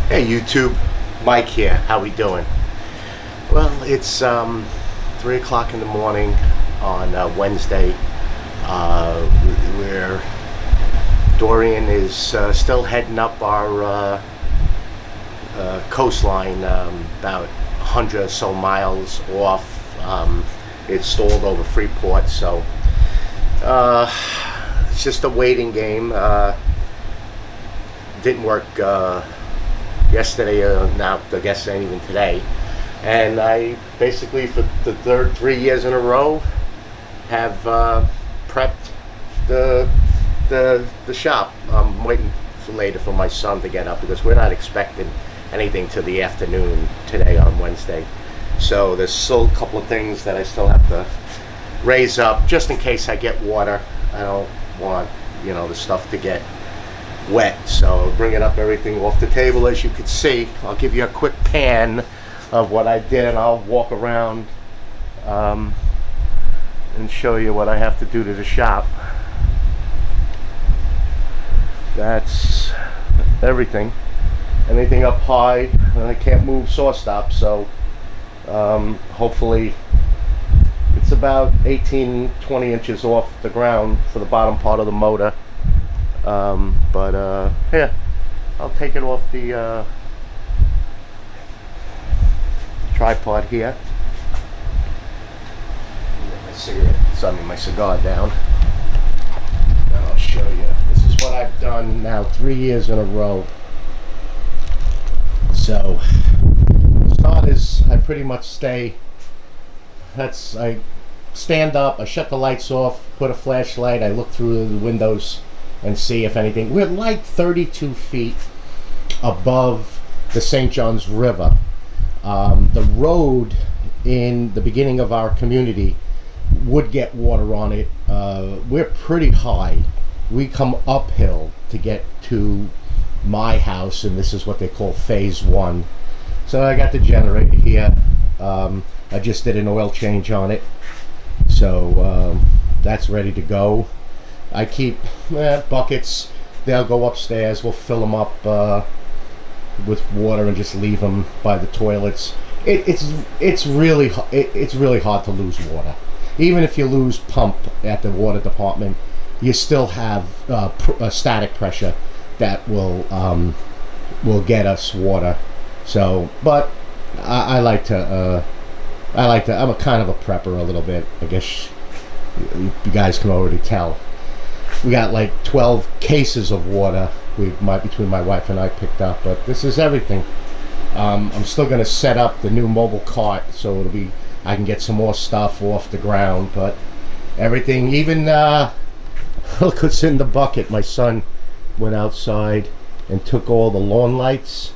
Hey YouTube, Mike here. How we doing? Well, it's 3 o'clock in the morning on Wednesday, where Dorian is still heading up our coastline, about 100 or so miles off. It's stalled over Freeport, so it's just a waiting game. Didn't work yesterday, now I guess ain't even today, and I basically for the third 3 years in a row have prepped the shop. I'm waiting for later for my son to get up because we're not expecting anything till the afternoon today on Wednesday. So there's still a couple of things that I still have to raise up just in case I get water. I don't want the stuff to get wet, so bringing up everything off the table. As you can see, I'll give you a quick pan of what I did, and I'll walk around and show you what I have to do to the shop. That's everything. Anything up high, I can't move saw stop, so hopefully it's about 18-20 inches off the ground for the bottom part of the motor. Yeah, I'll take it off the tripod here. Get my cigar down. And I'll show you. This is what I've done now 3 years in a row. So, start is I pretty much stay. I stand up, I shut the lights off, put a flashlight, I look through the windows and see if anything. We're like 32 feet above the St. Johns River. The road in the beginning of our community would get water on it. We're pretty high. We come uphill to get to my house, and this is what they call phase one. So I got the generator here. I just did an oil change on it, so that's ready to go. I keep buckets. They'll go upstairs. We'll fill them up with water and just leave them by the toilets. It's really hard to lose water. Even if you lose pump at the water department, you still have a static pressure that will get us water. So, but I like to. I'm a kind of a prepper a little bit. I guess you guys can already tell. We got like 12 cases of water between my wife and I picked up, but this is everything. I'm still going to set up the new mobile cart, so I can get some more stuff off the ground, but everything, even look what's in the bucket. My son went outside and took all the lawn lights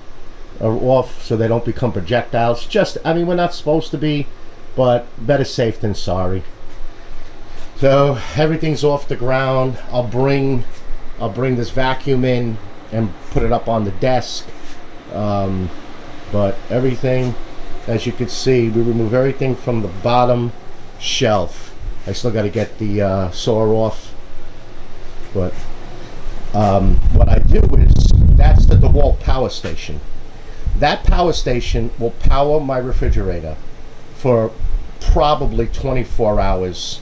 off so they don't become projectiles. We're not supposed to be, but better safe than sorry. So everything's off the ground. I'll bring this vacuum in and put it up on the desk. But everything, as you can see, we remove everything from the bottom shelf. I still got to get the saw off. But what I do is, that's the DeWalt power station. That power station will power my refrigerator for probably 24 hours.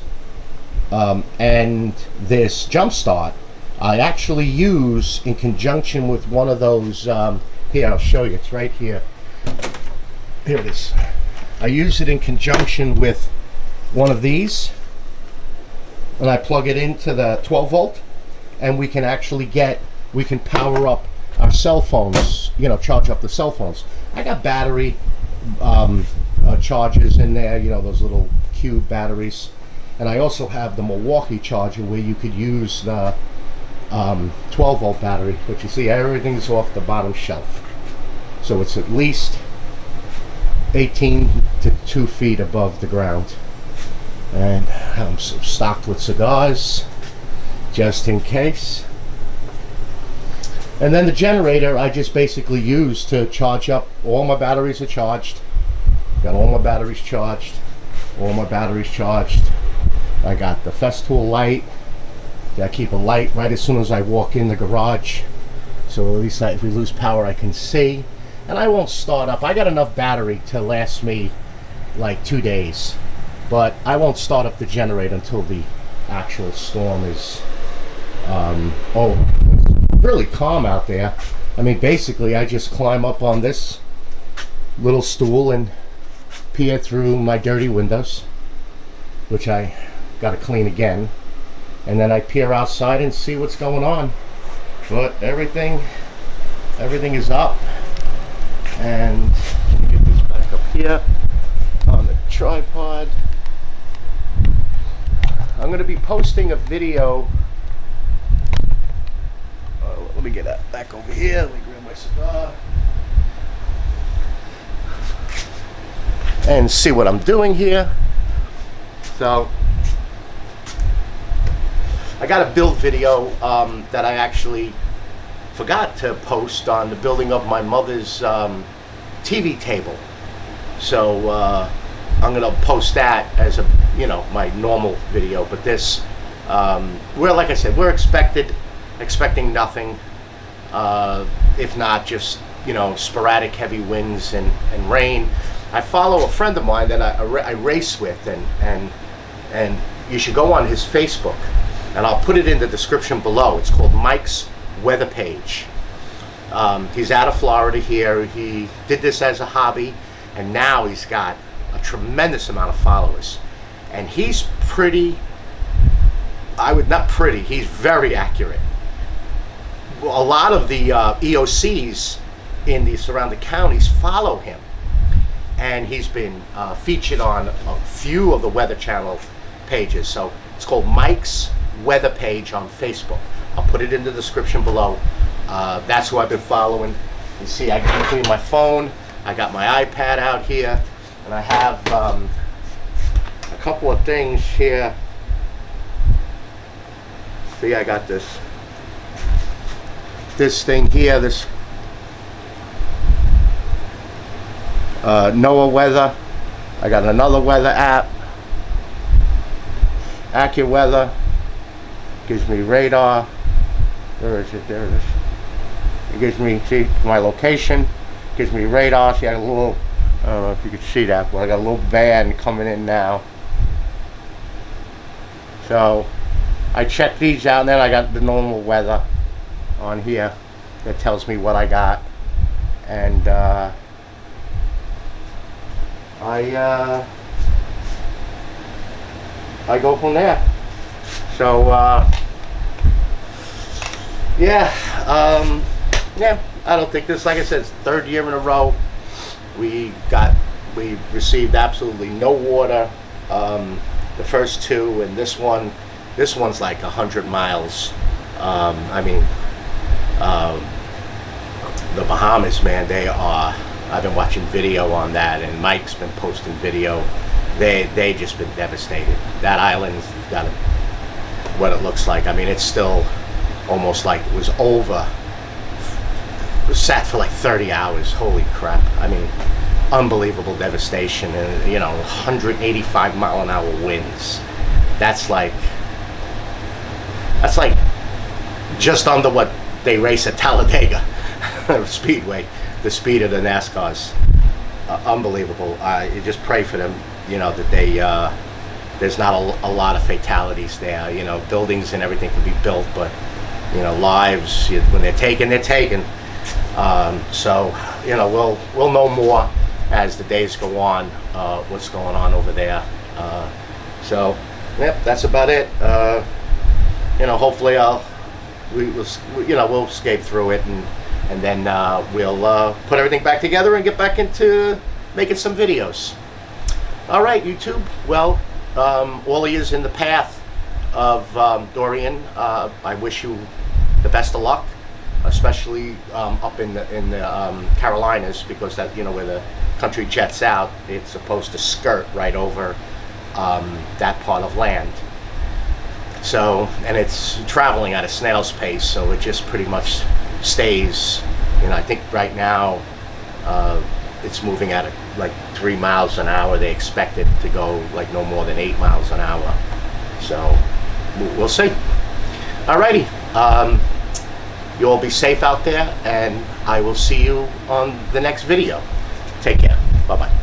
And this jump start I actually use in conjunction with one of those, here I'll show you, it's right here. Here it is. I use it in conjunction with one of these, and I plug it into the 12 volt, and we can actually power up our cell phones, charge up the cell phones. I got battery chargers in there, those little cube batteries. And I also have the Milwaukee charger where you could use the 12 volt battery, but you see everything's off the bottom shelf. So it's at least 18 to 2 feet above the ground. And I'm stocked with cigars, just in case. And then the generator I just basically use to charge up. All my batteries are charged. Got all my batteries charged. All my batteries charged. I got the Festool light. I keep a light right as soon as I walk in the garage, so at least if we lose power I can see. and I won't start up. I got enough battery to last me like 2 days, but I won't start up the generator until the actual storm is over. It's really calm out there. I mean, basically I just climb up on this little stool and peer through my dirty windows, which I gotta clean again, and then I peer outside and see what's going on. But everything is up. And let me get this back up here on the tripod. I'm going to be posting a video. Let me get that back over here. Let me grab my cigar and see what I'm doing here. So I got a build video that I actually forgot to post on the building of my mother's TV table. So I'm gonna post that as a, you know, my normal video. But this, like I said, we're expecting nothing. If not just, you know, sporadic heavy winds and rain. I follow a friend of mine that I race with, and you should go on his Facebook, and I'll put it in the description below. It's called Mike's Weather Page. He's out of Florida here. He did this as a hobby, and now he's got a tremendous amount of followers. And he's he's very accurate. A lot of the EOCs in the surrounding counties follow him, and he's been featured on a few of the Weather Channel pages. So it's called Mike's Weather Page on Facebook. I'll put it in the description below. That's who I've been following. You see, I can clean my phone. I got my iPad out here, and I have a couple of things here. See, I got this thing here, this NOAA weather. I got another weather app, AccuWeather, gives me radar. Where is it? There it is. It gives me, see, my location, gives me radar. See, I got a little, I don't know if you can see that, but I got a little band coming in now. So I check these out, and then I got the normal weather on here that tells me what I got. And I go from there. So yeah, I don't think this, like I said, it's the third year in a row we received absolutely no water. The first two, and this one's like 100 miles. I mean, the Bahamas, man, I've been watching video on that, and Mike's been posting video. They just been devastated. That island's got what it looks like. I mean, it's still almost like it was over. It was sat for like 30 hours. Holy crap. I mean, unbelievable devastation, and, you know, 185 mile an hour winds. That's like just under what they race at Talladega Speedway, the speed of the NASCARs. Unbelievable. You just pray for them, you know, that there's not a lot of fatalities there. You know, buildings and everything can be built, but, you know, lives, when they're taken, they're taken. So, you know, we'll know more as the days go on, what's going on over there. So, yep, that's about it. You know, hopefully we'll escape through it, and then we'll put everything back together and get back into making some videos. All right, YouTube. Well, all he is in the path of Dorian. I wish you the best of luck, especially up in the Carolinas, because that, you know, where the country jets out, it's supposed to skirt right over that part of land. So, and it's traveling at a snail's pace, so it just pretty much stays. You know, I think right now it's moving at like 3 miles an hour. They expect it to go like no more than 8 miles an hour. So we'll see. Alrighty. You all be safe out there, and I will see you on the next video. Take care. Bye-bye.